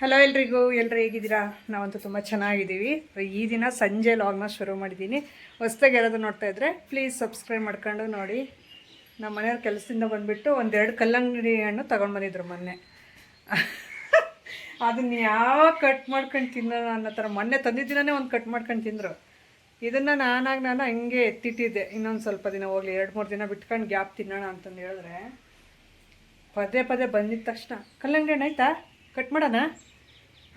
Hello ಎಲ್ರಿಗೂ, ಎಲ್ಲರೂ ಹೇಗಿದ್ದೀರಾ? ನಾವಂತೂ ತುಂಬ ಚೆನ್ನಾಗಿದ್ದೀವಿ. ಈ ದಿನ ಸಂಜೆ ಲಾಗ್ನ ಶುರು ಮಾಡಿದ್ದೀನಿ. ಹೊಸ್ದಾಗಿ ಯಾರಾದರೂ ನೋಡ್ತಾ ಇದ್ದರೆ ಪ್ಲೀಸ್ ಸಬ್ಸ್ಕ್ರೈಬ್ ಮಾಡ್ಕೊಂಡು ನೋಡಿ. ನಮ್ಮ ಮನೆಯವ್ರ ಕೆಲಸದಿಂದ ಬಂದುಬಿಟ್ಟು ಒಂದೆರಡು ಕಲ್ಲಂಗಡಿ ಹಣ್ಣು ತೊಗೊಂಡು ಬಂದಿದ್ರು ಮೊನ್ನೆ. ಅದನ್ನ ಯಾವ ಕಟ್ ಮಾಡ್ಕೊಂಡು ತಿನ್ನೋಣ ಅನ್ನೋ ಥರ ಮೊನ್ನೆ ತಂದಿದ್ದೀನೇ ಒಂದು ಕಟ್ ಮಾಡ್ಕೊಂಡು ತಿಂದರು. ಇದನ್ನು ನಾನು ಹಂಗೆ ಎತ್ತಿಟ್ಟಿದ್ದೆ, ಇನ್ನೊಂದು ಸ್ವಲ್ಪ ದಿನ ಹೋಗಲಿ, 2-3 ದಿನ ಬಿಟ್ಕೊಂಡು ಗ್ಯಾಪ್ ತಿನ್ನೋಣ ಅಂತಂದು ಹೇಳಿದ್ರೆ ಪದೇ ಪದೇ ಬಂದಿದ್ದ ತಕ್ಷಣ ಕಲ್ಲಂಗಡಿ ಹಣ್ಣು ಆಯಿತಾ, ಕಟ್ ಮಾಡೋಣ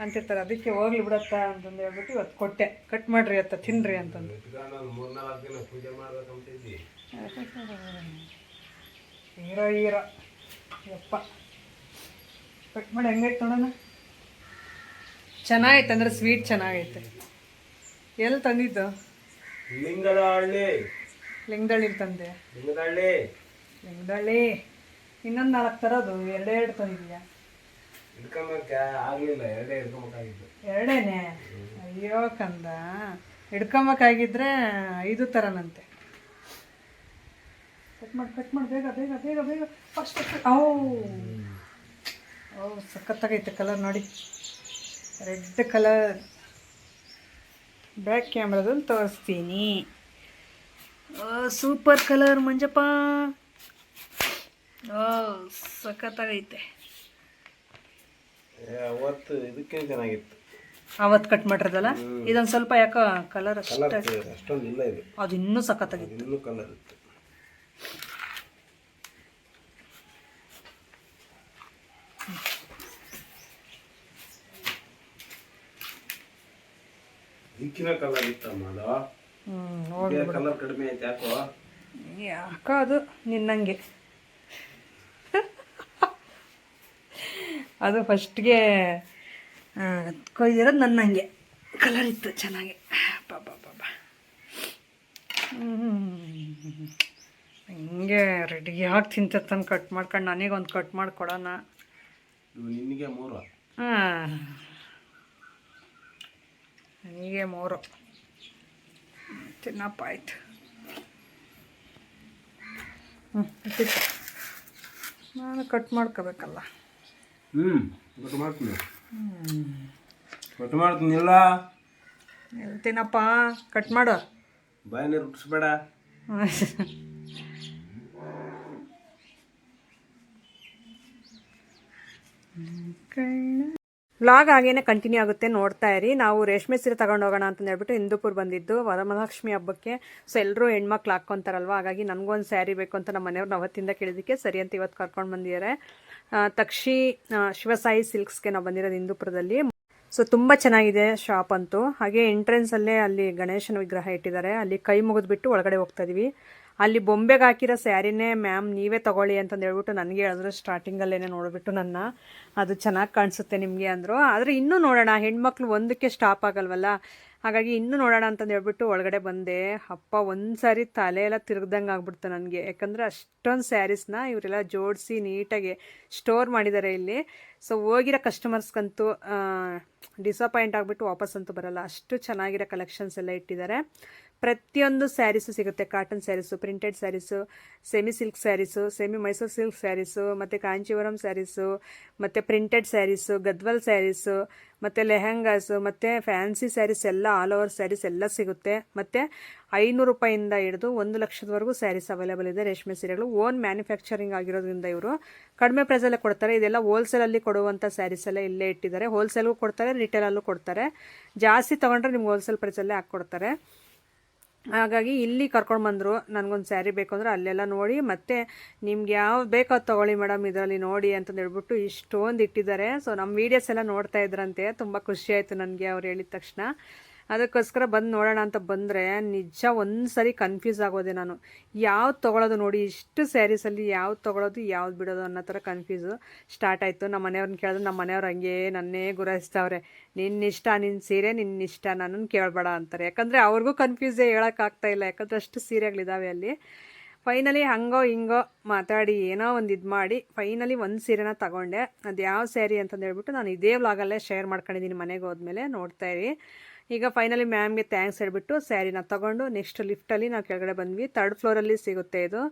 ಅಂತಿರ್ತಾರೆ. ಅದಕ್ಕೆ ಹೋಗ್ಲಿ ಬಿಡತ್ತ ಅಂತಂದು ಹೇಳ್ಬಿಟ್ಟು ಇವತ್ತು ಕೊಟ್ಟೆ. ಕಟ್ ಮಾಡ್ರಿ ಅತ್ತ, ತಿನ್ರಿ ಅಂತಂದು. ಹೀರೋ ಯಪ್ಪ, ಕಟ್ ಮಾಡಿ ಹೆಂಗೈತೆ ನೋಡೋಣ. ಚೆನ್ನಾಗೈತೆ ಅಂದರೆ ಸ್ವೀಟ್ ಚೆನ್ನಾಗೈತೆ. ಎಲ್ಲಿ ತಂದಿದ್ದು? ಲಿಂಗದಳ್ಳಿ ತಂದೆ. ಲಿಂಗದಳ್ಳಿ ಇನ್ನೊಂದು 4 ತರೋದು, 2 ತಂದಿದ್ಯಾ? ಎರಡೇನೆ? ಅಯ್ಯೋ ಕಂದ, ಹಿಡ್ಕೊಂಬಕ್ಕಾಗಿದ್ರೆ 5 ತರನಂತೆ. ಕಟ್ ಮಾಡಿ ಬೇಗ ಬೇಗ ಬೇಗ ಬೇಗ ಫಸ್ಟ್. ಸಖತ್ತಾಗೈತೆ ಕಲರ್ ನೋಡಿ, ರೆಡ್ ಕಲರ್. ಬ್ಯಾಕ್ ಕ್ಯಾಮ್ರಾದಲ್ಲಿ ತೋರಿಸ್ತೀನಿ. Super colour Manjappa. ಸಖತ್ತಾಗೈತೆ. ಅವತ್ತು ಇದಕ್ಕೆ ಚೆನ್ನಾಗಿತ್ತು, ಅವತ್ತು ಕಟ್ ಮಾಡಿರೋದಲ್ಲ. ಇದೊಂದು ಸ್ವಲ್ಪ ಯಾಕೋ ಕಲರ್ ಅಷ್ಟೊಂದು ಇಲ್ಲ. ಇದು ಅದು ಇನ್ನೂ ಸಖತ್ತಾಗಿತ್ತು, ಇನ್ನೂ ಕಲರ್ ಇತ್ತು. ದಿಕ್ಕಿನ ಕಲರ್ ಇತ್ತಮ್ಮ. ಅದು ಕಲರ್ ಕಡಿಮೆ ಐತೆ ಯಾಕೋ ಅದು ನಿನ್ನಂಗೆ. ಅದು ಫಸ್ಟ್ಗೆ ಕೊಯ್ದಿರೋದು ನನ್ನಂಗೆ ಕಲರ್ ಇತ್ತು, ಚೆನ್ನಾಗಿ. ಬಾಬಾ ಹಿಂಗೆ ರೆಡಿಯಾಗಿ ತಿಂತಂದು ಕಟ್ ಮಾಡ್ಕೊಂಡು ನನಗೊಂದು ಕಟ್ ಮಾಡಿ ಕೊಡೋಣ. ನಿನಗೆ 3. ನನಗೆ 3 ತಿನ್ನಪ್ಪ. ಆಯ್ತು, ನಾನು ಕಟ್ ಮಾಡ್ಕೋಬೇಕಲ್ಲ. ಕಟ್ ಮಾಡ್ತೀನಿಲ್ಲ. ಹೇಳ್ತೀನಪ್ಪ, ಕಟ್ ಮಾಡು. ಬಾಯಿನ ರುಟ್ಟಿಸ್ಬೇಡ. ವ್ಲಾಗ್ ಹಾಗೇನೆ ಕಂಟಿನ್ಯೂ ಆಗುತ್ತೆ, ನೋಡ್ತಾ ಇರಿ. ನಾವು ರೇಷ್ಮೆ ಸೀರೆ ತಗೊಂಡು ಹೋಗೋಣ ಅಂತ ಹೇಳ್ಬಿಟ್ಟು ಹಿಂದೂಪುರ ಬಂದಿದ್ದು ವರಮಹಾಲಕ್ಷ್ಮಿ ಹಬ್ಬಕ್ಕೆ. ಸೊ ಎಲ್ಲರೂ ಹೆಣ್ಮಕ್ಳು ಹಾಕ್ಕೊಂತಾರಲ್ವ, ಹಾಗಾಗಿ ನನಗೊಂದು ಸ್ಯಾರಿ ಬೇಕು ಅಂತ ನಮ್ಮ ಮನೆಯವ್ರನ್ನ ಅವತ್ತಿಂದ ಕೇಳಿದ್ದಕ್ಕೆ ಸರಿ ಅಂತ ಇವತ್ತು ಕರ್ಕೊಂಡು ಬಂದಿದ್ದಾರೆ. ತಕ್ಷಿ ಶಿವಸಾಯಿ ಸಿಲ್ಕ್ಸ್ಗೆ ನಾವು ಬಂದಿರೋದು ಹಿಂದೂಪುರದಲ್ಲಿ. ಸೊ ತುಂಬ ಚೆನ್ನಾಗಿದೆ ಶಾಪ್ ಅಂತೂ. ಹಾಗೆ ಎಂಟ್ರೆನ್ಸಲ್ಲೇ ಅಲ್ಲಿ ಗಣೇಶನ ವಿಗ್ರಹ ಇಟ್ಟಿದ್ದಾರೆ. ಅಲ್ಲಿ ಕೈ ಮುಗಿದ್ಬಿಟ್ಟು ಒಳಗಡೆ ಹೋಗ್ತಾ ಇದೀವಿ. ಅಲ್ಲಿ ಬೊಂಬೆಗೆ ಹಾಕಿರೋ ಸ್ಯಾರಿನೇ ಮ್ಯಾಮ್ ನೀವೇ ತೊಗೊಳ್ಳಿ ಅಂತಂದು ಹೇಳ್ಬಿಟ್ಟು ನನಗೆ ಹೇಳಿದ್ರು. ಸ್ಟಾರ್ಟಿಂಗಲ್ಲೇ ನೋಡಿಬಿಟ್ಟು ಅದು ಚೆನ್ನಾಗಿ ಕಾಣಿಸುತ್ತೆ ನಿಮಗೆ ಅಂದರು. ಆದರೆ ಇನ್ನೂ ನೋಡೋಣ, ಹೆಣ್ಮಕ್ಳು ಒಂದಕ್ಕೆ ಸ್ಟಾಪ್ ಆಗಲ್ವಲ್ಲ, ಹಾಗಾಗಿ ಇನ್ನೂ ನೋಡೋಣ ಅಂತಂದು ಹೇಳ್ಬಿಟ್ಟು ಒಳಗಡೆ ಬಂದೆ. ಅಪ್ಪ, ಒಂದು ಸಾರಿ ತಲೆ ಎಲ್ಲ ತಿರುಗ್ದಂಗೆ ಆಗ್ಬಿಡ್ತು ನನಗೆ. ಯಾಕಂದರೆ ಅಷ್ಟೊಂದು ಸ್ಯಾರೀಸ್ನ ಇವರೆಲ್ಲ ಜೋಡಿಸಿ ನೀಟಾಗಿ ಸ್ಟೋರ್ ಮಾಡಿದ್ದಾರೆ ಇಲ್ಲಿ. ಸೊ ಹೋಗಿರೋ ಕಸ್ಟಮರ್ಸ್ಗಂತೂ ಡಿಸಪಾಯಿಂಟ್ ಆಗಿಬಿಟ್ಟು ವಾಪಸ್ಸಂತೂ ಬರಲ್ಲ, ಅಷ್ಟು ಚೆನ್ನಾಗಿರೋ ಕಲೆಕ್ಷನ್ಸ್ ಎಲ್ಲ ಇಟ್ಟಿದ್ದಾರೆ. ಪ್ರತಿಯೊಂದು ಸ್ಯಾರೀಸು ಸಿಗುತ್ತೆ. Cotton sarees, printed sarees, semi silk sarees, semi Mysuru silk sarees, ಮತ್ತು ಕಾಂಚೀವರಂ ಸ್ಯಾರೀಸು, ಮತ್ತು ಪ್ರಿಂಟೆಡ್ ಸ್ಯಾರೀಸು, ಗದ್ವಾಲ್ ಸ್ಯಾರೀಸು, ಮತ್ತು ಲೆಹಂಗಾಸು, ಮತ್ತು ಫ್ಯಾನ್ಸಿ ಸ್ಯಾರೀಸ್ ಎಲ್ಲ, ಆಲ್ ಓವರ್ ಸ್ಯಾರೀಸ್ ಎಲ್ಲ ಸಿಗುತ್ತೆ. ಮತ್ತು 500 ರೂಪಾಯಿಂದ ಹಿಡಿದು 1 ಲಕ್ಷದವರೆಗೂ ಸ್ಯಾರೀಸ್ ಅವೈಲೇಬಲ್ ಇದೆ. ರೇಷ್ಮೆ ಸೀರೆಗಳು ಓನ್ ಮ್ಯಾನುಫ್ಯಾಕ್ಚರಿಂಗ್ ಆಗಿರೋದ್ರಿಂದ ಇವರು ಕಡಿಮೆ ಪ್ರೈಸಲ್ಲೇ ಕೊಡ್ತಾರೆ. ಇದೆಲ್ಲ ಹೋಲ್ಸೇಲಲ್ಲಿ ಕೊಡುವಂಥ ಸ್ಯಾರೀಸ್ ಎಲ್ಲ ಇಲ್ಲೇ ಇಟ್ಟಿದ್ದಾರೆ. ಹೋಲ್ಸೇಲ್ಗೂ ಕೊಡ್ತಾರೆ, ರಿಟೇಲಲ್ಲೂ ಕೊಡ್ತಾರೆ. ಜಾಸ್ತಿ ತೊಗೊಂಡ್ರೆ ನಿಮ್ಗೆ ಹೋಲ್ಸೇಲ್ ಪ್ರೈಸಲ್ಲೇ ಹಾಕ್ಕೊಡ್ತಾರೆ. ಹಾಗಾಗಿ ಇಲ್ಲಿ ಕರ್ಕೊಂಡು ಬಂದರು. ನನಗೊಂದು ಸ್ಯಾರಿ ಬೇಕು ಅಂದರೆ ಅಲ್ಲೆಲ್ಲ ನೋಡಿ, ಮತ್ತು ನಿಮ್ಗೆ ಯಾವ್ದು ಬೇಕೋ ಅದು ತೊಗೊಳ್ಳಿ ಮೇಡಮ್, ಇದರಲ್ಲಿ ನೋಡಿ ಅಂತಂದು ಹೇಳ್ಬಿಟ್ಟು ಇಷ್ಟೊಂದು ಇಟ್ಟಿದ್ದಾರೆ. ಸೊ ನಮ್ಮ ವೀಡಿಯೋಸ್ ಎಲ್ಲ ನೋಡ್ತಾ ಇದ್ರಂತೆ, ತುಂಬ ಖುಷಿ ಆಯಿತು ನನಗೆ ಅವ್ರು ಹೇಳಿದ ತಕ್ಷಣ. ಅದಕ್ಕೋಸ್ಕರ ಬಂದು ನೋಡೋಣ ಅಂತ ಬಂದರೆ ನಿಜ ಒಂದು ಸರಿ ಕನ್ಫ್ಯೂಸ್ ಆಗೋದೆ ನಾನು. ಯಾವ್ದು ತೊಗೊಳೋದು ನೋಡಿ, ಇಷ್ಟು ಸ್ಯಾರೀಸಲ್ಲಿ ಯಾವ್ದು ತೊಗೊಳೋದು ಯಾವ್ದು ಬಿಡೋದು ಅನ್ನೋ ಥರ ಕನ್ಫ್ಯೂಸು ಸ್ಟಾರ್ಟ್ ಆಯಿತು. ನಮ್ಮ ಮನೆಯವ್ರನ್ನ ಕೇಳಿದ್ರೆ ನಮ್ಮ ಮನೆಯವ್ರು ಹಂಗೆ ನನ್ನೇ ಗುರಾಯಿಸ್ತವ್ರೆ. ನಿನ್ನಿಷ್ಟ, ನಿನ್ನ ಸೀರೆ ನಿನ್ನಿಷ್ಟ, ನನ್ನನ್ನು ಕೇಳಬೇಡ ಅಂತಾರೆ. ಯಾಕಂದರೆ ಅವ್ರಿಗೂ ಕನ್ಫ್ಯೂಸೇ ಹೇಳೋಕ್ಕಾಗ್ತಾಯಿಲ್ಲ, ಯಾಕಂದರೆ ಅಷ್ಟು ಸೀರೆಗಳಿದ್ದಾವೆ ಅಲ್ಲಿ. ಫೈನಲಿ ಹಂಗೋ ಹಿಂಗೋ ಮಾತಾಡಿ ಏನೋ ಒಂದು ಇದು ಮಾಡಿ ಫೈನಲಿ ಒಂದು ಸೀರೆನ ತಗೊಂಡೆ. ಅದು ಯಾವ ಸ್ಯಾರಿ ಅಂತಂದು ಹೇಳ್ಬಿಟ್ಟು ನಾನು ಇದೇ ವ್ಲಾಗಲ್ಲೇ ಶೇರ್ ಮಾಡ್ಕೊಂಡಿದ್ದೀನಿ. ಮನೆಗೆ ಹೋದ್ಮೇಲೆ ನೋಡ್ತಾ ಇರಿ. ಈಗ ಫೈನಲಿ ಮ್ಯಾಮ್ಗೆ ಥ್ಯಾಂಕ್ಸ್ ಹೇಳ್ಬಿಟ್ಟು ಸ್ಯಾರಿನ ತೊಗೊಂಡು ನೆಕ್ಸ್ಟ್ ಲಿಫ್ಟಲ್ಲಿ ನಾವು ಕೆಳಗಡೆ ಬಂದ್ವಿ. 3rd ಫ್ಲೋರಲ್ಲಿ ಸಿಗುತ್ತೆ ಇದು.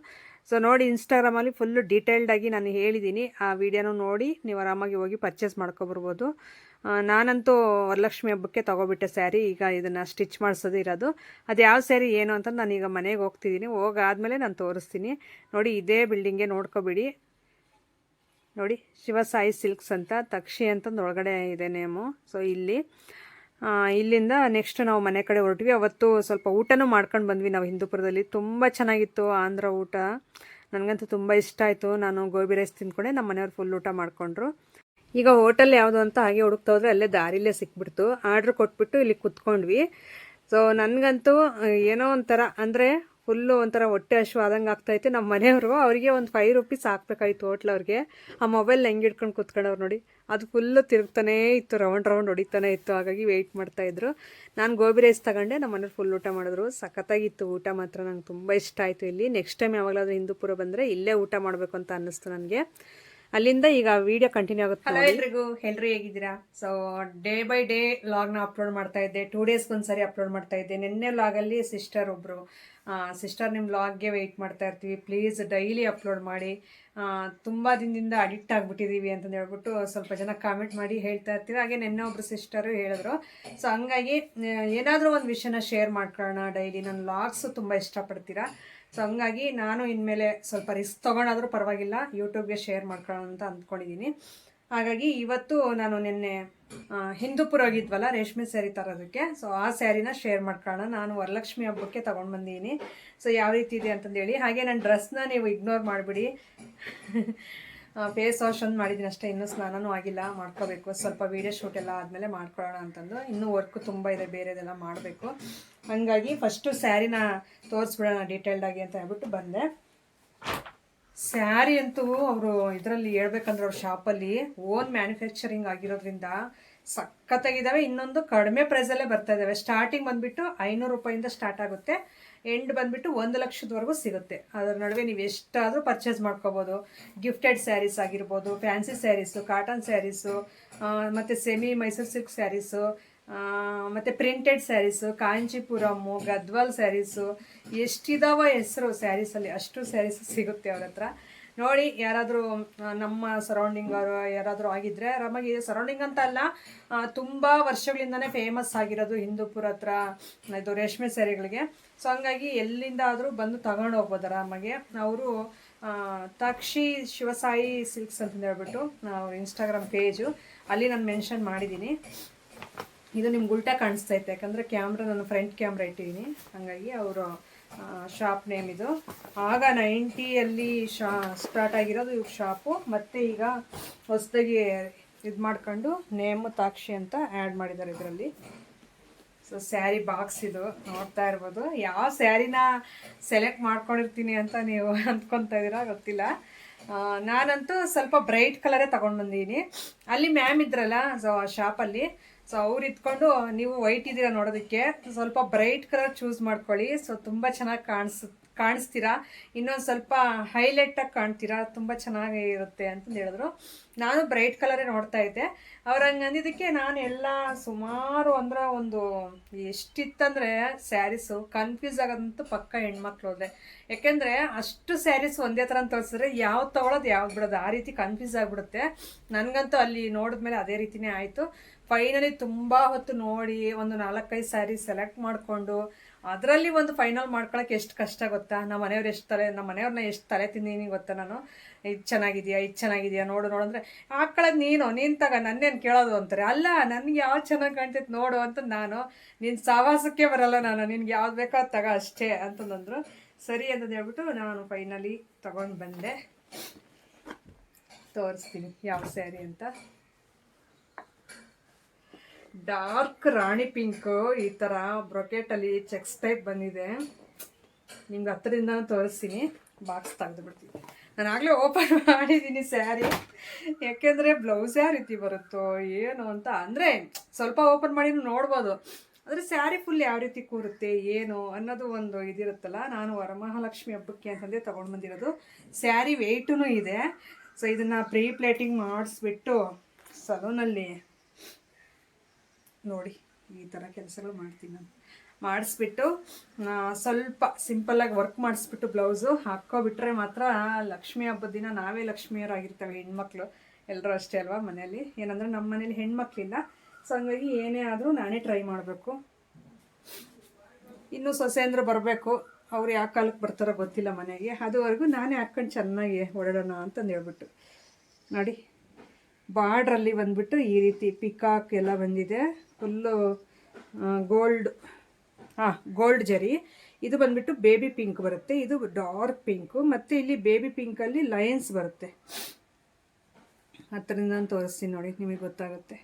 ಸೊ ನೋಡಿ, ಇನ್ಸ್ಟಾಗ್ರಾಮಲ್ಲಿ ಫುಲ್ಲು ಡೀಟೇಲ್ಡಾಗಿ ನಾನು ಹೇಳಿದ್ದೀನಿ. ಆ ವಿಡಿಯೋನೂ ನೋಡಿ ನೀವು ಆರಾಮಾಗಿ ಹೋಗಿ ಪರ್ಚೇಸ್ ಮಾಡ್ಕೊಬರ್ಬೋದು. ನಾನಂತೂ ವರಲಕ್ಷ್ಮಿ ಹಬ್ಬಕ್ಕೆ ತೊಗೊಬಿಟ್ಟೆ ಸ್ಯಾರಿ. ಈಗ ಇದನ್ನು ಸ್ಟಿಚ್ ಮಾಡಿಸೋದು ಇರೋದು. ಅದು ಯಾವ ಸ್ಯಾರಿ ಏನು ಅಂತ ನಾನೀಗ ಮನೆಗೆ ಹೋಗ್ತಿದ್ದೀನಿ. ಹೋಗಾದ್ಮೇಲೆ ನಾನು ತೋರಿಸ್ತೀನಿ. ನೋಡಿ, ಇದೇ ಬಿಲ್ಡಿಂಗ್ಗೆ ನೋಡ್ಕೊಬಿಡಿ. ನೋಡಿ, ಶಿವಸಾಯಿ ಸಿಲ್ಕ್ಸ್ ಅಂತ, ತಕ್ಷಿ ಅಂತಂದು ಒಳಗಡೆ ಇದೆ ನೇಮು. ಸೊ ಇಲ್ಲಿಂದ ನೆಕ್ಸ್ಟ್ ನಾವು ಮನೆ ಕಡೆ ಹೊರಟ್ವಿ. ಅವತ್ತು ಸ್ವಲ್ಪ ಊಟನೂ ಮಾಡ್ಕೊಂಡು ಬಂದ್ವಿ ನಾವು ಹಿಂದೂಪುರದಲ್ಲಿ. ತುಂಬ ಚೆನ್ನಾಗಿತ್ತು ಆಂಧ್ರ ಊಟ. ನನಗಂತೂ ತುಂಬ ಇಷ್ಟ ಆಯಿತು. ನಾನು ಗೋಬಿ ರೈಸ್ ತಿಂದ್ಕೊಂಡೆ, ನಮ್ಮ ಮನೆಯವ್ರು ಫುಲ್ ಊಟ ಮಾಡಿಕೊಂಡ್ರು. ಈಗ ಹೋಟೆಲ್ ಯಾವುದು ಅಂತ ಹಾಗೆ ಹುಡುಕ್ತಾ ಹೋದ್ರೆ ಅಲ್ಲೇ ದಾರಿಲೇ ಸಿಕ್ಬಿಡ್ತು. ಆರ್ಡ್ರ್ ಕೊಟ್ಬಿಟ್ಟು ಇಲ್ಲಿ ಕುತ್ಕೊಂಡ್ವಿ. ಸೊ ನನಗಂತೂ ಏನೋ ಒಂಥರ ಅಂದರೆ ಫುಲ್ಲು ಒಂಥರ ಹೊಟ್ಟೆ ಹಶು ಆದಂಗೆ ಆಗ್ತಾಯಿತ್ತು. ನಮ್ಮ ಮನೆಯವರು ಅವರಿಗೆ ಒಂದು 5 ರೂಪೀಸ್ ಹಾಕ್ಬೇಕಾಗಿತ್ತು ಹೋಟ್ಲವ್ರಿಗೆ. ಆ ಮೊಬೈಲ್ ಹೆಂಗೆ ಹಿಡ್ಕೊಂಡು ಕುತ್ಕೊಂಡವ್ರು ನೋಡಿ, ಅದು ಫುಲ್ಲು ತಿರುಗ್ತಾನೇ ಇತ್ತು, ರೌಂಡ್ ಹೊಡಿತಾನೆ ಇತ್ತು. ಹಾಗಾಗಿ ವೆಯ್ಟ್ ಮಾಡ್ತಾಯಿದ್ರು. ನಾನು ಗೋಬಿ ರೈಸ್ ತಗೊಂಡೆ, ನಮ್ಮ ಮನೇಲಿ ಫುಲ್ ಊಟ ಮಾಡಿದ್ರು. ಸಖತ್ತಾಗಿತ್ತು ಊಟ ಮಾತ್ರ. ನಂಗೆ ತುಂಬ ಇಷ್ಟ ಆಯಿತು ಇಲ್ಲಿ. ನೆಕ್ಸ್ಟ್ ಟೈಮ್ ಯಾವಾಗಲಾದ್ರೂ ಹಿಂದೂಪುರ ಬಂದರೆ ಇಲ್ಲೇ ಊಟ ಮಾಡಬೇಕು ಅಂತ ಅನ್ನಿಸ್ತು ನನಗೆ. ಅಲ್ಲಿಂದ ಈಗ ವಿಡಿಯೋ ಕಂಟಿನ್ಯೂ ಆಗುತ್ತೆ. ಹಲೋ ಎಲ್ರಿಗೂ, ಎಲ್ಲರೂ ಹೇಗಿದ್ದೀರಾ? ಸೊ ಡೇ ಬೈ ಡೇ ಲಾಗ್ನ ಅಪ್ಲೋಡ್ ಮಾಡ್ತಾ ಇದ್ದೆ. 2 ಡೇಸ್ಗೆ ಒಂದ್ಸರಿ ಅಪ್ಲೋಡ್ ಮಾಡ್ತಾ ಇದ್ದೆ. ನಿನ್ನೆ ಲಾಗಲ್ಲಿ ಸಿಸ್ಟರ್ ನಿಮ್ಮ ಲಾಗ್ಗೆ ವೆಯ್ಟ್ ಮಾಡ್ತಾ ಇರ್ತೀವಿ, ಪ್ಲೀಸ್ ಡೈಲಿ ಅಪ್ಲೋಡ್ ಮಾಡಿ, ತುಂಬ ದಿನದಿಂದ ಅಡಿಕ್ಟ್ ಆಗಿಬಿಟ್ಟಿದ್ದೀವಿ ಅಂತಂದು ಹೇಳ್ಬಿಟ್ಟು ಸ್ವಲ್ಪ ಜನ ಕಾಮೆಂಟ್ ಮಾಡಿ ಹೇಳ್ತಾ ಇರ್ತೀವಿ. ಹಾಗೆ ನಿನ್ನೆ ಒಬ್ಬರು ಸಿಸ್ಟರು ಹೇಳಿದ್ರು. ಸೊ ಹಂಗಾಗಿ ಏನಾದರೂ ಒಂದು ವಿಷಯನ ಶೇರ್ ಮಾಡ್ಕೊಳ್ಳೋಣ ಡೈಲಿ. ನನ್ನ ಲಾಗ್ಸು ತುಂಬ ಇಷ್ಟಪಡ್ತೀರಾ. ಸೊ ಹಂಗಾಗಿ ನಾನು ಇನ್ಮೇಲೆ ಸ್ವಲ್ಪ ರಿಸ್ಕ್ ತೊಗೊಂಡಾದರೂ ಪರವಾಗಿಲ್ಲ, ಯೂಟ್ಯೂಬ್ಗೆ ಶೇರ್ ಮಾಡ್ಕೊಳ್ಳೋಣ ಅಂತ ಅಂದ್ಕೊಂಡಿದ್ದೀನಿ. ಹಾಗಾಗಿ ಇವತ್ತು ನಾನು ನಿನ್ನೆ ಹಿಂದೂಪುರ ಹೋಗಿದ್ವಲ್ಲ ರೇಷ್ಮೆ ಸ್ಯಾರಿ ತರೋದಕ್ಕೆ. ಸೊ ಆ ಸ್ಯಾರಿನ ಶೇರ್ ಮಾಡ್ಕೊಳ್ಳೋಣ. ನಾನು ವರಲಕ್ಷ್ಮಿ ಹಬ್ಬಕ್ಕೆ ತೊಗೊಂಡು ಬಂದಿದ್ದೀನಿ. ಸೊ ಯಾವ ರೀತಿ ಇದೆ ಅಂತಂದೇಳಿ. ಹಾಗೆ ನನ್ನ ಡ್ರೆಸ್ನ ನೀವು ಇಗ್ನೋರ್ ಮಾಡಿಬಿಡಿ. ಫೇಸ್ ವಾಶ್ ಒಂದು ಮಾಡಿದ್ದೀನಿ ಅಷ್ಟೇ, ಇನ್ನೂ ಸ್ನಾನನೂ ಆಗಿಲ್ಲ, ಮಾಡ್ಕೋಬೇಕು. ಸ್ವಲ್ಪ ವೀಡಿಯೋ ಶೂಟ್ ಎಲ್ಲ ಆದಮೇಲೆ ಮಾಡ್ಕೊಳ್ಳೋಣ ಅಂತಂದು. ಇನ್ನೂ ವರ್ಕು ತುಂಬ ಇದೆ, ಬೇರೆದೆಲ್ಲ ಮಾಡಬೇಕು. ಹಾಗಾಗಿ ಫಸ್ಟು ಸ್ಯಾರಿನ ತೋರಿಸ್ಬಿಡೋಣ ಡೀಟೇಲ್ಡಾಗಿ ಅಂತ ಹೇಳ್ಬಿಟ್ಟು ಬಂದೆ. ಸ್ಯಾರಿ ಅಂತೂ ಅವರು ಇದರಲ್ಲಿ ಹೇಳ್ಬೇಕಂದ್ರೆ ಅವ್ರ ಶಾಪಲ್ಲಿ ಓನ್ ಮ್ಯಾನುಫ್ಯಾಕ್ಚರಿಂಗ್ ಆಗಿರೋದ್ರಿಂದ ಸಖತ್ತಾಗಿದ್ದಾವೆ. ಇನ್ನೊಂದು ಕಡಿಮೆ ಪ್ರೈಸಲ್ಲೇ ಬರ್ತಾ ಇದ್ದಾವೆ. ಸ್ಟಾರ್ಟಿಂಗ್ ಬಂದುಬಿಟ್ಟು 500 ರೂಪಾಯಿಂದ ಸ್ಟಾರ್ಟ್ ಆಗುತ್ತೆ, ಎಂಡ್ ಬಂದುಬಿಟ್ಟು 1 ಲಕ್ಷದವರೆಗೂ ಸಿಗುತ್ತೆ. ಅದರ ನಡುವೆ ನೀವು ಎಷ್ಟಾದರೂ ಪರ್ಚೇಸ್ ಮಾಡ್ಕೋಬೋದು. ಗಿಫ್ಟೆಡ್ ಸ್ಯಾರೀಸ್ ಆಗಿರ್ಬೋದು, ಫ್ಯಾನ್ಸಿ ಸ್ಯಾರೀಸು, ಕಾಟನ್ ಸ್ಯಾರೀಸು, ಮತ್ತು ಸೆಮಿ ಮೈಸೂರು ಸಿಲ್ಕ್ ಸ್ಯಾರೀಸು, ಮತ್ತು ಪ್ರಿಂಟೆಡ್ ಸ್ಯಾರೀಸು, ಕಾಂಚೀಪುರಮ್ಮು, ಗದ್ವಾಲ್ ಸ್ಯಾರೀಸು, ಎಷ್ಟಿದಾವ ಹೆಸರು ಸ್ಯಾರೀಸಲ್ಲಿ, ಅಷ್ಟು ಸ್ಯಾರೀಸು ಸಿಗುತ್ತೆ ಅವ್ರ ಹತ್ರ. ನೋಡಿ, ಯಾರಾದರೂ ನಮ್ಮ ಸರೌಂಡಿಂಗ್ ಅವರು ಯಾರಾದರೂ ಆಗಿದ್ದರೆ ಆರಾಮಾಗಿ, ಸರೌಂಡಿಂಗ್ ಅಂತ ಅಲ್ಲ, ತುಂಬ ವರ್ಷಗಳಿಂದನೇ ಫೇಮಸ್ ಆಗಿರೋದು ಹಿಂದೂಪುರ ಹತ್ರ ಇದು ರೇಷ್ಮೆ ಸ್ಯಾರಿಗಳಿಗೆ. ಸೊ ಹಂಗಾಗಿ ಎಲ್ಲಿಂದ ಆದರೂ ಬಂದು ತಗೊಂಡು ಹೋಗ್ಬೋದು ಆರಾಮಾಗೆ. ಅವರು ತಕ್ಷಿ ಶಿವಸಾಯಿ ಸಿಲ್ಕ್ಸ್ ಅಂತಂದು ಹೇಳ್ಬಿಟ್ಟು ಅವ್ರ ಇನ್ಸ್ಟಾಗ್ರಾಮ್ ಪೇಜು, ಅಲ್ಲಿ ನಾನು ಮೆನ್ಷನ್ ಮಾಡಿದ್ದೀನಿ. ಇದು ನಿಮ್ಗೆ ಉಲ್ಟಾ ಕಾಣಿಸ್ತೈತೆ, ಯಾಕಂದರೆ ಕ್ಯಾಮ್ರಾ ನಾನು ಫ್ರಂಟ್ ಕ್ಯಾಮ್ರಾ ಇಟ್ಟಿದ್ದೀನಿ. ಹಾಗಾಗಿ ಅವರು ಶಾಪ್ ನೇಮ್ ಇದು. ಆಗ 90ಯಲ್ಲಿ ಸ್ಟಾರ್ಟ್ ಆಗಿರೋದು ಇವ್ರ ಶಾಪು. ಮತ್ತು ಈಗ ಹೊಸದಾಗಿ ಇದು ಮಾಡ್ಕೊಂಡು ನೇಮು ತಾಕ್ಷಿ ಅಂತ ಆ್ಯಡ್ ಮಾಡಿದ್ದಾರೆ ಇದರಲ್ಲಿ. ಸೊ ಸ್ಯಾರಿ ಬಾಕ್ಸ್ ಇದು ನೋಡ್ತಾ ಇರ್ಬೋದು. ಯಾವ ಸ್ಯಾರಿನ ಸೆಲೆಕ್ಟ್ ಮಾಡ್ಕೊಂಡಿರ್ತೀನಿ ಅಂತ ನೀವು ಅಂದ್ಕೊತಾ ಇದ್ದೀರಾ ಗೊತ್ತಿಲ್ಲ. ನಾನಂತೂ ಸ್ವಲ್ಪ ಬ್ರೈಟ್ ಕಲರೇ ತೊಗೊಂಡು ಬಂದಿದ್ದೀನಿ. ಅಲ್ಲಿ ಮ್ಯಾಮ್ ಇದ್ರಲ್ಲ ಸೊ ಆ ಶಾಪಲ್ಲಿ, ಸೊ ಅವ್ರು ಇದ್ಕೊಂಡು ನೀವು ವೈಟ್ ಇದ್ದೀರಾ ನೋಡೋದಕ್ಕೆ, ಸ್ವಲ್ಪ ಬ್ರೈಟ್ ಕಲರ್ ಚೂಸ್ ಮಾಡ್ಕೊಳ್ಳಿ. ಸೊ ತುಂಬ ಚೆನ್ನಾಗಿ ಕಾಣಿಸ್ತೀರಾ, ಇನ್ನೊಂದು ಸ್ವಲ್ಪ ಹೈಲೈಟಾಗಿ ಕಾಣ್ತೀರಾ, ತುಂಬ ಚೆನ್ನಾಗಿ ಇರುತ್ತೆ ಅಂತಂದು ಹೇಳಿದ್ರು. ನಾನು ಬ್ರೈಟ್ ಕಲರೇ ನೋಡ್ತಾ ಇದ್ದೆ. ಅವ್ರು ಹಂಗೆ ಅಂದಿದ್ದಕ್ಕೆ ನಾನು ಎಲ್ಲ ಸುಮಾರು ಅಂದ್ರೆ ಒಂದು ಎಷ್ಟಿತ್ತಂದರೆ ಸ್ಯಾರೀಸು ಕನ್ಫ್ಯೂಸ್ ಆಗೋದಂತೂ ಪಕ್ಕ ಹೆಣ್ಮಕ್ಳು ಹೋದೆ. ಯಾಕೆಂದರೆ ಅಷ್ಟು ಸ್ಯಾರೀಸ್ ಒಂದೇ ಥರ ತೋರಿಸಿದ್ರೆ ಯಾವ್ದು ತೊಗೊಳೋದು ಯಾವ್ದು ಬಿಡೋದು ಆ ರೀತಿ ಕನ್ಫ್ಯೂಸ್ ಆಗಿಬಿಡುತ್ತೆ. ನನಗಂತೂ ಅಲ್ಲಿ ನೋಡಿದ್ಮೇಲೆ ಅದೇ ರೀತಿಯೇ ಆಯಿತು. ಫೈನಲಿ ತುಂಬ ಹೊತ್ತು ನೋಡಿ ಒಂದು 4-5 ಸ್ಯಾರಿ ಸೆಲೆಕ್ಟ್ ಮಾಡಿಕೊಂಡು ಅದರಲ್ಲಿ ಒಂದು ಫೈನಲ್ ಮಾಡ್ಕೊಳಕ್ಕೆ ಎಷ್ಟು ಕಷ್ಟ ಗೊತ್ತಾ. ನಮ್ಮ ಮನೆಯವ್ರನ್ನ ಎಷ್ಟು ತಲೆ ತಿಂದೀನಿ ಗೊತ್ತಾ ನಾನು. ಇದು ಚೆನ್ನಾಗಿದೆಯಾ ನೋಡು ಅಂದರೆ ಹಾಕೊಳ್ಳೋದು ನೀನು ತಗ, ನನ್ನೇನು ಕೇಳೋದು ಅಂತಾರೆ. ಅಲ್ಲ, ನನಗೆ ಯಾವ್ದು ಚೆನ್ನಾಗಿ ಕಾಣ್ತೈತೆ ನೋಡು ಅಂತ ನಾನು, ನಿನ್ನ ಸಾವಾಸಕ್ಕೆ ಬರಲ್ಲ ನಾನು, ನಿನ್ಗೆ ಯಾವ್ದು ಬೇಕೋ ಅದು ತಗ ಅಷ್ಟೇ ಅಂತಂದರು. ಸರಿ ಅಂತಂದು ಹೇಳ್ಬಿಟ್ಟು ನಾನು ಫೈನಲಿ ತಗೊಂಡು ಬಂದೆ. ತೋರಿಸ್ತೀನಿ ಯಾವ ಸ್ಯಾರಿ ಅಂತ. ಡಾರ್ಕ್ ರಾಣಿ ಪಿಂಕು, ಈ ಥರ ಬ್ರೊಕೆಟಲ್ಲಿ ಚೆಕ್ಸ್ ಟೈಪ್ ಬಂದಿದೆ. ನಿಮ್ಗೆ ಹತ್ತಿರದಿಂದ ತೋರಿಸ್ತೀನಿ. ಬಾಕ್ಸ್ ತೆಗೆದು ಬಿಡ್ತೀನಿ. ನಾನು ಆಗಲೇ ಓಪನ್ ಮಾಡಿದ್ದೀನಿ ಸ್ಯಾರಿ, ಯಾಕೆಂದರೆ ಬ್ಲೌಸ್ ಯಾವ ರೀತಿ ಬರುತ್ತೋ ಏನು ಅಂತ. ಅಂದರೆ ಸ್ವಲ್ಪ ಓಪನ್ ಮಾಡಿ ನೋಡ್ಬೋದು, ಆದರೆ ಸ್ಯಾರಿ ಫುಲ್ ಯಾವ ರೀತಿ ಕೂರುತ್ತೆ ಏನು ಅನ್ನೋದು ಒಂದು ಇದಿರುತ್ತಲ್ಲ. ನಾನು ವರಮಹಾಲಕ್ಷ್ಮಿ ಹಬ್ಬಕ್ಕೆ ಅಂತಂದೇ ತೊಗೊಂಡು ಬಂದಿರೋದು. ಸ್ಯಾರಿ ವೆಯ್ಟೂ ಇದೆ. ಸೊ ಇದನ್ನು ಪ್ರೀ ಪ್ಲೇಟಿಂಗ್ ಮಾಡಿಸ್ಬಿಟ್ಟು ಸಲೂನಲ್ಲಿ ನೋಡಿ ಈ ಥರ ಕೆಲಸಗಳು ಮಾಡ್ತೀನಿ ನಾನು. ಮಾಡಿಸ್ಬಿಟ್ಟು ಸ್ವಲ್ಪ ಸಿಂಪಲ್ಲಾಗಿ ವರ್ಕ್ ಮಾಡಿಸ್ಬಿಟ್ಟು ಬ್ಲೌಸು ಹಾಕ್ಕೊಬಿಟ್ರೆ ಮಾತ್ರ ಲಕ್ಷ್ಮೀ ಹಬ್ಬದ ದಿನ ನಾವೇ ಲಕ್ಷ್ಮಿಯರಾಗಿರ್ತೇವೆ ಹೆಣ್ಮಕ್ಳು. ಎಲ್ಲರೂ ಅಷ್ಟೇ ಅಲ್ವಾ ಮನೆಯಲ್ಲಿ. ಏನಂದರೆ ನಮ್ಮ ಮನೇಲಿ ಹೆಣ್ಮಕ್ಳಿಲ್ಲ, ಸೊ ಹಂಗಾಗಿ ಏನೇ ಆದರೂ ನಾನೇ ಟ್ರೈ ಮಾಡಬೇಕು. ಇನ್ನೂ ಸೊಸೆಂದ್ರು ಬರಬೇಕು, ಅವ್ರು ಯಾವ ಕಾಲಕ್ಕೆ ಬರ್ತಾರೋ ಗೊತ್ತಿಲ್ಲ ಮನೆಗೆ. ಅದುವರೆಗೂ ನಾನೇ ಹಾಕ್ಕೊಂಡು ಚೆನ್ನಾಗಿ ಓಡಾಡೋಣ ಅಂತಂದು ಹೇಳ್ಬಿಟ್ಟು ನೋಡಿ. ಬಾರ್ಡ್ರಲ್ಲಿ ಬಂದುಬಿಟ್ಟು ಈ ರೀತಿ ಪಿಕಾಕ್ ಎಲ್ಲ ಬಂದಿದೆ. ಫುಲ್ಲು ಗೋಲ್ಡ್ ಜರಿ. ಇದು ಬಂದುಬಿಟ್ಟು ಬೇಬಿ ಪಿಂಕ್ ಬರುತ್ತೆ, ಇದು ಡಾರ್ಕ್ ಪಿಂಕು, ಮತ್ತು ಇಲ್ಲಿ ಬೇಬಿ ಪಿಂಕಲ್ಲಿ ಲೈನ್ಸ್ ಬರುತ್ತೆ. ಹತ್ತರಿಂದ ನಾನು ತೋರಿಸ್ತೀನಿ ನೋಡಿ, ನಿಮಗೆ ಗೊತ್ತಾಗುತ್ತೆ.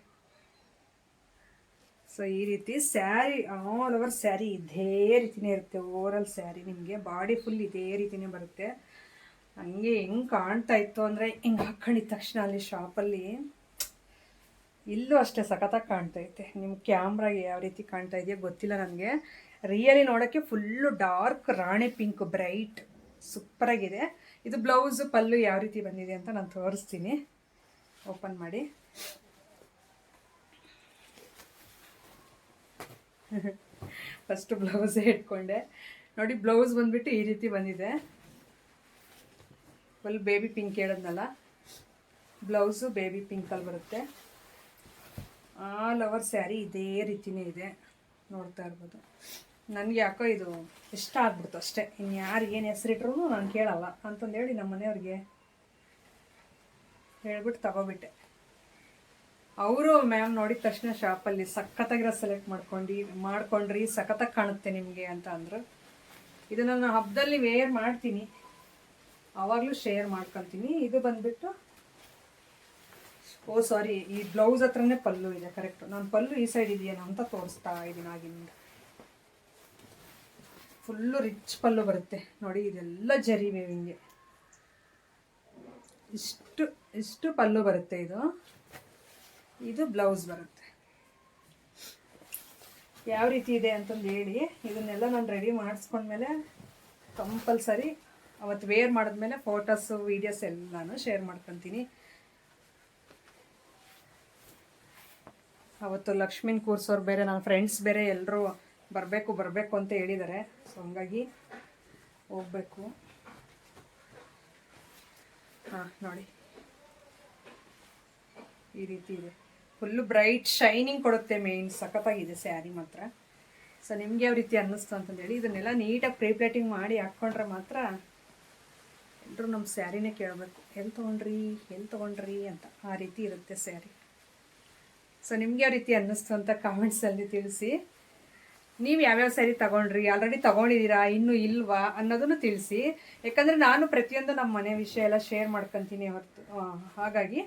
ಸೊ ಈ ರೀತಿ ಸ್ಯಾರಿ ಆಲ್ ಓವರ್ ಸ್ಯಾರಿ ಇದೇ ರೀತಿಯೇ ಇರುತ್ತೆ. ಓವರಾಲ್ ಸ್ಯಾರಿ ನಿಮಗೆ ಬಾಡಿ ಫುಲ್ ಇದೇ ರೀತಿಯೇ ಬರುತ್ತೆ. ಹಂಗೆ ಹೆಂಗೆ ಕಾಣ್ತಾ ಇತ್ತು ಅಂದರೆ ಹಿಂಗೆ ಹಾಕ್ಕೊಂಡಿದ್ದ ತಕ್ಷಣ ಅಲ್ಲಿ ಶಾಪಲ್ಲಿ ಇಲ್ಲೂ ಅಷ್ಟೇ ಸಖತ್ತಾಗಿ ಕಾಣ್ತೈತೆ. ನಿಮ್ಮ ಕ್ಯಾಮ್ರಾಗೆ ಯಾವ ರೀತಿ ಕಾಣ್ತಾ ಇದೆಯೋ ಗೊತ್ತಿಲ್ಲ ನನಗೆ. ರಿಯಲಿ ನೋಡೋಕ್ಕೆ ಫುಲ್ಲು ಡಾರ್ಕ್ ರಾಣಿ ಪಿಂಕ್ ಬ್ರೈಟ್ ಸೂಪರಾಗಿದೆ. ಇದು ಬ್ಲೌಸು ಪಲ್ಲು ಯಾವ ರೀತಿ ಬಂದಿದೆ ಅಂತ ನಾನು ತೋರಿಸ್ತೀನಿ. ಓಪನ್ ಮಾಡಿ. ಫಸ್ಟು ಬ್ಲೌಸೇ ಇಟ್ಕೊಂಡೆ ನೋಡಿ. ಬ್ಲೌಸ್ ಬಂದುಬಿಟ್ಟು ಈ ರೀತಿ ಬಂದಿದೆ. ಫುಲ್ ಬೇಬಿ ಪಿಂಕ್ ಹೇಳಿದ್ನಲ್ಲ, ಬ್ಲೌಸು ಬೇಬಿ ಪಿಂಕಲ್ಲಿ ಬರುತ್ತೆ. ಆಲ್ ಓವರ್ ಸ್ಯಾರಿ ಇದೇ ರೀತಿಯೇ ಇದೆ, ನೋಡ್ತಾ ಇರ್ಬೋದು. ನನಗೆ ಯಾಕೋ ಇದು ಇಷ್ಟ ಆಗ್ಬಿಡ್ತು ಅಷ್ಟೇ. ಇನ್ನು ಯಾರು ಏನು ಹೆಸರಿಟ್ರು ನಾನು ಕೇಳಲ್ಲ ಅಂತಂದೇಳಿ ನಮ್ಮ ಮನೆಯವ್ರಿಗೆ ಹೇಳ್ಬಿಟ್ಟು ತಗೋಬಿಟ್ಟೆ. ಅವರು ಮ್ಯಾಮ್ ನೋಡಿದ ತಕ್ಷಣ ಶಾಪಲ್ಲಿ ಸಖತ್ತಾಗಿರೋ ಸೆಲೆಕ್ಟ್ ಮಾಡ್ಕೊಂಡ್ರಿ ಸಖತ್ತಾಗಿ ಕಾಣುತ್ತೆ ನಿಮಗೆ ಅಂತ ಅಂದರು. ಇದು ನಾನು ಹಬ್ಬದಲ್ಲಿ ವೇರ್ ಮಾಡ್ತೀನಿ, ಆವಾಗಲೂ ಶೇರ್ ಮಾಡ್ಕೊತೀನಿ. ಇದು ಬಂದುಬಿಟ್ಟು ಸಾರಿ, ಈ ಬ್ಲೌಸ್ ಹತ್ರನೇ ಪಲ್ಲು ಇದೆ ಕರೆಕ್ಟು. ನಾನು ಪಲ್ಲು ಈ ಸೈಡ್ ಇದೆಯೇನೋ ಅಂತ ತೋರಿಸ್ತಾ ಇದ್ದೀನಿ ಆಗಿನಿಂದ. ಫುಲ್ಲು ರಿಚ್ ಪಲ್ಲು ಬರುತ್ತೆ ನೋಡಿ. ಇದೆಲ್ಲ ಜರಿ ವೇವಿಂಗೆ ಇಷ್ಟು ಪಲ್ಲು ಬರುತ್ತೆ. ಇದು ಬ್ಲೌಸ್ ಬರುತ್ತೆ. ಯಾವ ರೀತಿ ಇದೆ ಅಂತಂದು ಹೇಳಿ. ಇದನ್ನೆಲ್ಲ ನಾನು ರೆಡಿ ಮಾಡಿಸ್ಕೊಂಡ್ಮೇಲೆ ಕಂಪಲ್ಸರಿ ಅವತ್ತು ವೇರ್ ಮಾಡಿದ್ಮೇಲೆ ಫೋಟೋಸು ವೀಡಿಯೋಸ್ ಎಲ್ಲನೂ ಶೇರ್ ಮಾಡ್ಕೊತೀನಿ. ಅವತ್ತು ಲಕ್ಷ್ಮೀನ ಕೂರ್ಸೋರು ಬೇರೆ, ನನ್ನ ಫ್ರೆಂಡ್ಸ್ ಬೇರೆ ಎಲ್ಲರೂ ಬರಬೇಕು ಅಂತ ಹೇಳಿದ್ದಾರೆ. ಸೊ ಹಂಗಾಗಿ ಹೋಗಬೇಕು. ನೋಡಿ ಈ ರೀತಿ ಇದೆ. ಫುಲ್ಲು ಬ್ರೈಟ್ ಶೈನಿಂಗ್ ಕೊಡುತ್ತೆ. ಮೇನ್ ಸಖತ್ತಾಗಿದೆ ಸ್ಯಾರಿ ಮಾತ್ರ. ಸೊ ನಿಮ್ಗೆ ಯಾವ ರೀತಿ ಅನ್ನಿಸ್ತು ಅಂತಂದೇಳಿ ಇದನ್ನೆಲ್ಲ ನೀಟಾಗಿ ಪ್ಲೇಟಿಂಗ್ ಮಾಡಿ ಹಾಕ್ಕೊಂಡ್ರೆ ಮಾತ್ರ ಎಲ್ಲರೂ ನಮ್ಮ ಸ್ಯಾರಿನೇ ಕೇಳಬೇಕು, ಎಲ್ಲಿ ತೊಗೊಂಡ್ರಿ ಅಂತ. ಆ ರೀತಿ ಇರುತ್ತೆ ಸ್ಯಾರಿ. ಸೊ ನಿಮ್ಗೆ ಯಾವ ರೀತಿ ಅನ್ನಿಸ್ತು ಅಂತ ಕಾಮೆಂಟ್ಸಲ್ಲಿ ತಿಳಿಸಿ. ನೀವು ಯಾವ್ಯಾವ ಸ್ಯಾರಿ ತೊಗೊಂಡ್ರಿ, ಆಲ್ರೆಡಿ ತೊಗೊಂಡಿದ್ದೀರಾ, ಇನ್ನೂ ಇಲ್ವಾ ಅನ್ನೋದನ್ನು ತಿಳಿಸಿ. ಯಾಕಂದರೆ ನಾನು ಪ್ರತಿಯೊಂದು ನಮ್ಮ ಮನೆ ವಿಷಯ ಎಲ್ಲ ಶೇರ್ ಮಾಡ್ಕೊತೀನಿ ಹೊರತು. ಹಾಗಾಗಿ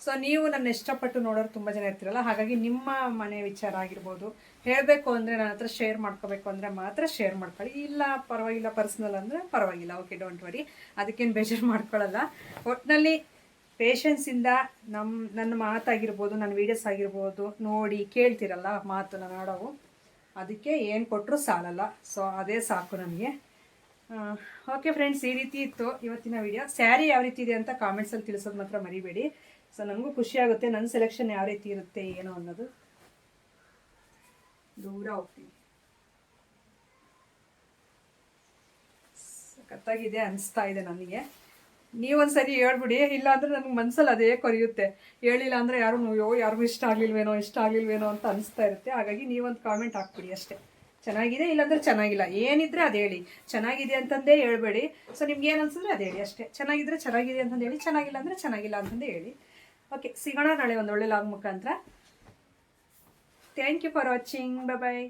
ಸೊ ನೀವು ನನ್ನ ಇಷ್ಟಪಟ್ಟು ನೋಡೋರು ತುಂಬ ಜನ ಇರ್ತೀರಲ್ಲ, ಹಾಗಾಗಿ ನಿಮ್ಮ ಮನೆ ವಿಚಾರ ಆಗಿರ್ಬೋದು ಹೇಳಬೇಕು ಅಂದರೆ ನನ್ನ ಹತ್ರ ಶೇರ್ ಮಾಡ್ಕೋಬೇಕು ಅಂದರೆ ಮಾತ್ರ ಶೇರ್ ಮಾಡ್ಕೊಳ್ಳಿ. ಇಲ್ಲ ಪರವಾಗಿಲ್ಲ, ಪರ್ಸ್ನಲ್ ಅಂದರೆ ಪರವಾಗಿಲ್ಲ, ಓಕೆ, ಡೋಂಟ್ ವರಿ, ಅದಕ್ಕೇನು ಬೇಜಾರು ಮಾಡ್ಕೊಳ್ಳಲ್ಲ. ಒಟ್ಟಿನಲ್ಲಿ ಪೇಷನ್ಸಿಂದ ನನ್ನ ಮಾತಾಗಿರ್ಬೋದು, ನನ್ನ ವೀಡಿಯೋಸ್ ಆಗಿರ್ಬೋದು ನೋಡಿ ಕೇಳ್ತಿರಲ್ಲ ಮಾತು ನಾನು ಆಡೋವು, ಅದಕ್ಕೆ ಏನು ಕೊಟ್ಟರು ಸಾಲಲ್ಲ. ಸೊ ಅದೇ ಸಾಕು ನನಗೆ. ಓಕೆ ಫ್ರೆಂಡ್ಸ್, ಈ ರೀತಿ ಇತ್ತು ಇವತ್ತಿನ ವಿಡಿಯೋ. ಸ್ಯಾರಿ ಯಾವ ರೀತಿ ಇದೆ ಅಂತ ಕಾಮೆಂಟ್ಸಲ್ಲಿ ತಿಳಿಸೋದು ಮಾತ್ರ ಮರಿಬೇಡಿ. ಸೊ ನನಗೂ ಖುಷಿ ಆಗುತ್ತೆ ನನ್ನ ಸೆಲೆಕ್ಷನ್ ಯಾವ ರೀತಿ ಇರುತ್ತೆ ಏನೋ ಅನ್ನೋದು. ದೂರ ಹೋಗ್ತೀನಿ. ಸಖತ್ತಾಗಿದೆ ಅನಿಸ್ತಾ ಇದೆ ನನಗೆ. ನೀವೊಂದ್ಸರಿ ಹೇಳ್ಬಿಡಿ, ಇಲ್ಲಾಂದರೆ ನನಗೆ ಮನಸ್ಸಲ್ಲಿ ಅದೇ ಕೊರಿಯುತ್ತೆ. ಹೇಳಿಲ್ಲ ಅಂದರೆ ಯಾರಿಗೂ ಇಷ್ಟ ಆಗಲಿಲ್ವೇನೋ ಅಂತ ಅನಿಸ್ತಾ ಇರುತ್ತೆ. ಹಾಗಾಗಿ ನೀವೊಂದು ಕಾಮೆಂಟ್ ಹಾಕ್ಬಿಡಿ ಅಷ್ಟೇ. ಚೆನ್ನಾಗಿದೆ ಇಲ್ಲಾಂದರೆ ಚೆನ್ನಾಗಿಲ್ಲ, ಏನಿದ್ರೆ ಅದು ಹೇಳಿ. ಚೆನ್ನಾಗಿದೆ ಅಂತಂದೇ ಹೇಳ್ಬೇಡಿ. ಸೊ ನಿಮ್ಗೆ ಏನು ಅನ್ಸಿದ್ರೆ ಅದು ಹೇಳಿ ಅಷ್ಟೇ. ಚೆನ್ನಾಗಿದ್ರೆ ಚೆನ್ನಾಗಿದೆ ಅಂತಂದು ಹೇಳಿ, ಚೆನ್ನಾಗಿಲ್ಲ ಅಂದರೆ ಚೆನ್ನಾಗಿಲ್ಲ ಅಂತಂದೇ ಹೇಳಿ. ಓಕೆ, ಸಿಗೋಣ ನಾಳೆ ಒಂದು ಒಳ್ಳೆ ಲಾಗ್ ಮುಖಾಂತರ. Thank you for watching. Bye.